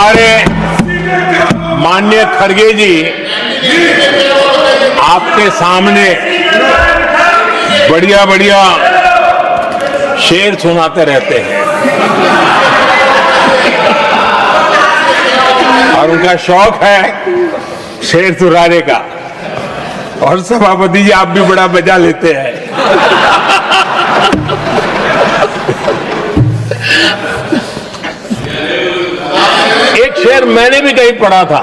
हमारे माननीय खड़गे जी आपके सामने बढ़िया बढ़िया शेर सुनाते रहते हैं और उनका शौक है शेर सुनाने का। और सभापति जी आप भी बड़ा मजा लेते हैं। एक शेर मैंने भी कहीं पढ़ा था,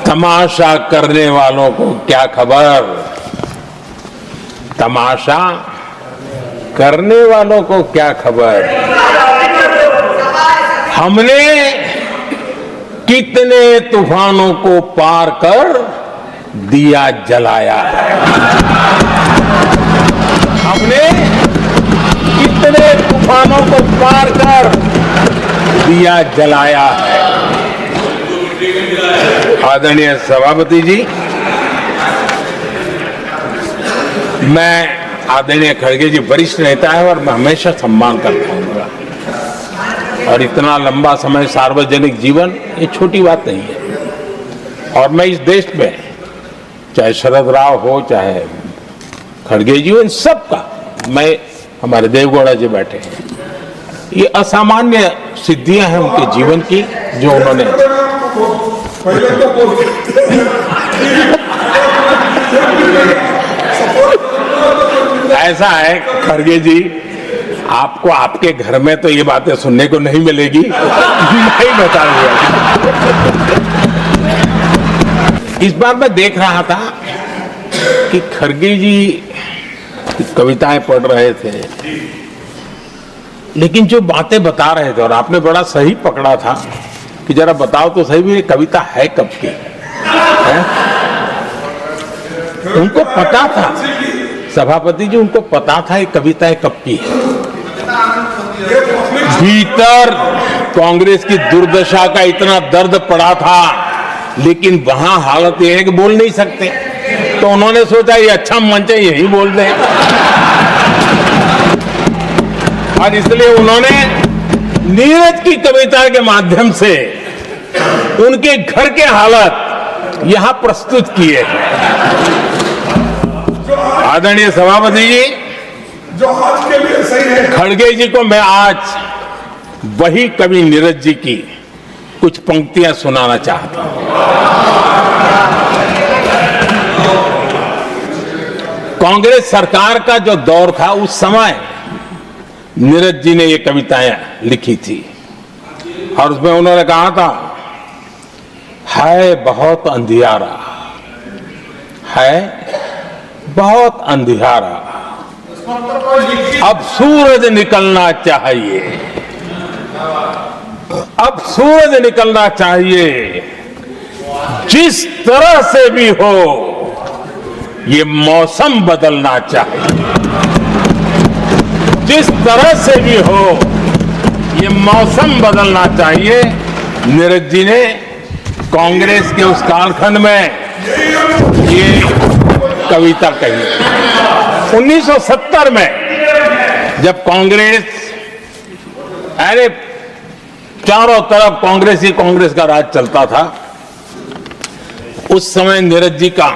तमाशा करने वालों को क्या खबर, तमाशा करने वालों को क्या खबर, हमने कितने तूफानों को पार कर दिया जलाया है, हमने कितने तूफानों को पार कर दिया जलाया है। आदरणीय सभापति जी, मैं आदरणीय खड़गे जी वरिष्ठ नेता है और मैं हमेशा सम्मान करता हूँ और इतना लंबा समय सार्वजनिक जीवन ये छोटी बात नहीं है। और मैं इस देश में चाहे शरद राव हो चाहे खड़गे जी हो, इन सब का, मैं हमारे देवगौड़ा जी बैठे हैं, ये असामान्य सिद्धियां हैं उनके जीवन की जो उन्होंने ऐसा है खड़गे जी, आपको आपके घर में तो ये बातें सुनने को नहीं मिलेगी, नहीं बताऊंगा। इस बार मैं देख रहा था कि खड़गे जी कविताएं पढ़ रहे थे, लेकिन जो बातें बता रहे थे, और आपने बड़ा सही पकड़ा था कि जरा बताओ तो सही भी ये कविता है कब की है? उनको पता था, सभापति जी उनको पता था ये कविता कब की है। भीतर कांग्रेस की दुर्दशा का इतना दर्द पड़ा था, लेकिन वहां हालत यह है कि बोल नहीं सकते, तो उन्होंने सोचा ये अच्छा मंच है, यही बोल दें। और इसलिए उन्होंने नीरज की कविता के माध्यम से उनके घर के हालात यहां प्रस्तुत किए। आदरणीय सभापति जी, जो आज के लिए सही है, खड़गे जी को मैं आज वही कवि नीरज जी की कुछ पंक्तियां सुनाना चाहता हूं। कांग्रेस सरकार का जो दौर था उस समय नीरज जी ने ये कविताएं लिखी थी और उसमें उन्होंने कहा था, है बहुत अंधियारा, है बहुत अंधियारा, अब सूरज निकलना चाहिए, अब सूरज निकलना चाहिए, जिस तरह से भी हो ये मौसम बदलना चाहिए, जिस तरह से भी हो ये मौसम बदलना चाहिए। नीरज जी ने कांग्रेस के उस कालखंड में ये कविता कही। 1970 में जब कांग्रेस, अरे चारों तरफ कांग्रेस ही कांग्रेस का राज चलता था, उस समय नीरज जी का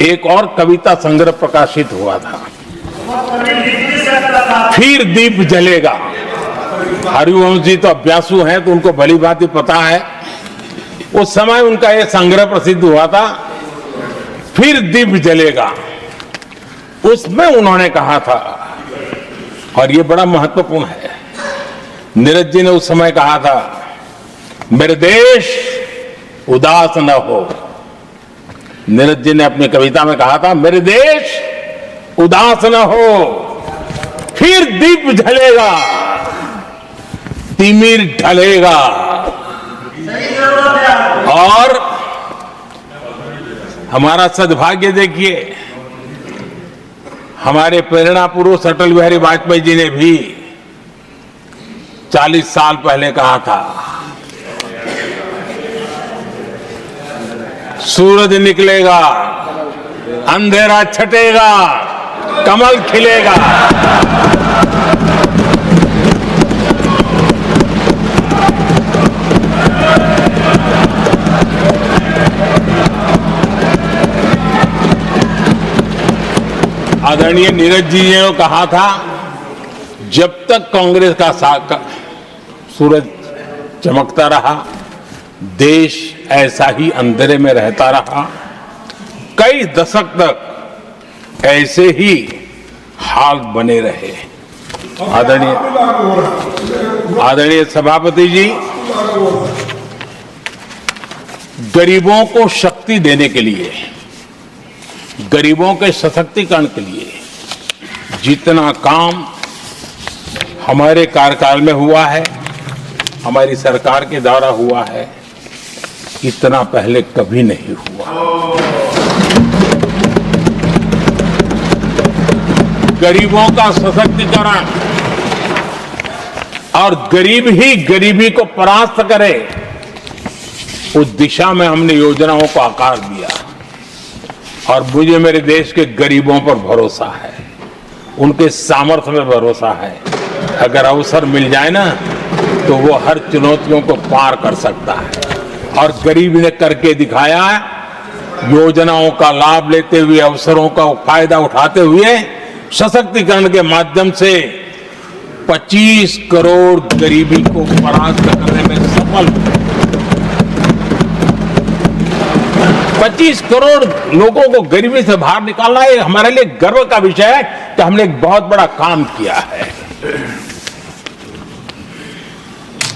एक और कविता संग्रह प्रकाशित हुआ था, फिर दीप जलेगा। हरिवंश जी तो अभ्यासु हैं तो उनको भली भांति पता है, उस समय उनका यह संग्रह प्रसिद्ध हुआ था, फिर दीप जलेगा। उसमें उन्होंने कहा था, और यह बड़ा महत्वपूर्ण है, नीरज जी ने उस समय कहा था, मेरे देश उदास न हो। नीरज जी ने अपनी कविता में कहा था, मेरे देश उदास न हो, फिर दीप जलेगा, तिमिर ढलेगा। और हमारा सद्भाग्य देखिए, हमारे प्रेरणा पुरुष अटल बिहारी वाजपेयी जी ने भी 40 साल पहले कहा था, सूरज निकलेगा, अंधेरा छटेगा, कमल खिलेगा। आदरणीय नीरज जी ने कहा था, जब तक कांग्रेस का सूरज चमकता रहा, देश ऐसा ही अंधेरे में रहता रहा। कई दशक तक ऐसे ही हाल बने रहे। आदरणीय सभापति जी, गरीबों को शक्ति देने के लिए, गरीबों के सशक्तिकरण के लिए जितना काम हमारे कार्यकाल में हुआ है, हमारी सरकार के द्वारा हुआ है, इतना पहले कभी नहीं हुआ। गरीबों का सशक्तिकरण और गरीब ही गरीबी को परास्त करे, उस दिशा में हमने योजनाओं को आकार दिया। और मुझे मेरे देश के गरीबों पर भरोसा है, उनके सामर्थ्य में भरोसा है। अगर अवसर मिल जाए ना, तो वो हर चुनौतियों को पार कर सकता है। और गरीब ने करके दिखाया। योजनाओं का लाभ लेते हुए, अवसरों का फायदा उठाते हुए, सशक्तिकरण के माध्यम से 25 करोड़ गरीबी को परास्त करने में सफल हुए। 25 करोड़ लोगों को गरीबी से बाहर निकालना, ये हमारे लिए गर्व का विषय है कि हमने एक बहुत बड़ा काम किया है।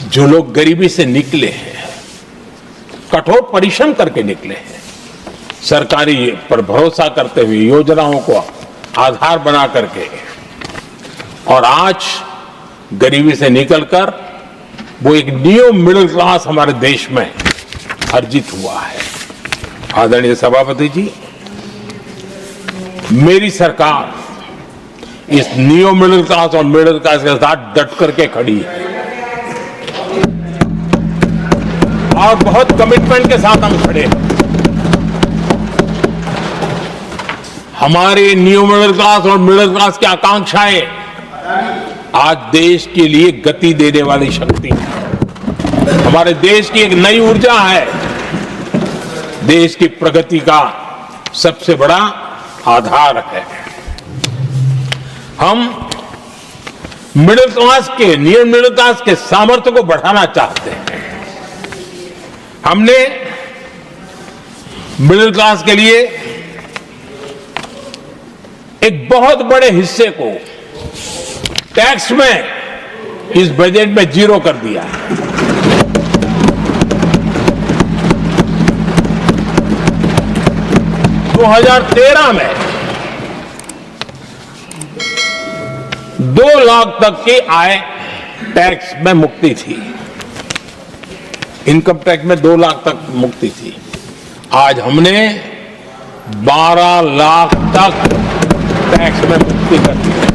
जो लोग गरीबी से निकले हैं, कठोर परिश्रम करके निकले हैं, सरकारी पर भरोसा करते हुए, योजनाओं को आधार बना करके, और आज गरीबी से निकलकर वो एक न्यू मिडिल क्लास हमारे देश में अर्जित हुआ है। आदरणीय सभापति जी, मेरी सरकार इस न्यू मिडिल क्लास और मिडिल क्लास के साथ डट करके खड़ी है और बहुत कमिटमेंट के साथ हम खड़े हैं। हमारे न्यू मिडिल क्लास और मिडिल क्लास की आकांक्षाएं आज देश के लिए गति देने वाली शक्ति है। हमारे देश की एक नई ऊर्जा है, देश की प्रगति का सबसे बड़ा आधार है। हम मिडिल क्लास के, न्यू मिडिल क्लास के सामर्थ्य को बढ़ाना चाहते हैं। हमने मिडिल क्लास के लिए एक बहुत बड़े हिस्से को टैक्स में इस बजट में जीरो कर दिया है। दो 2013 में 2 लाख तक की आय टैक्स में मुक्ति थी, इनकम टैक्स में 2 लाख तक मुक्ति थी। आज हमने 12 लाख तक टैक्स में मुक्ति कर दी है।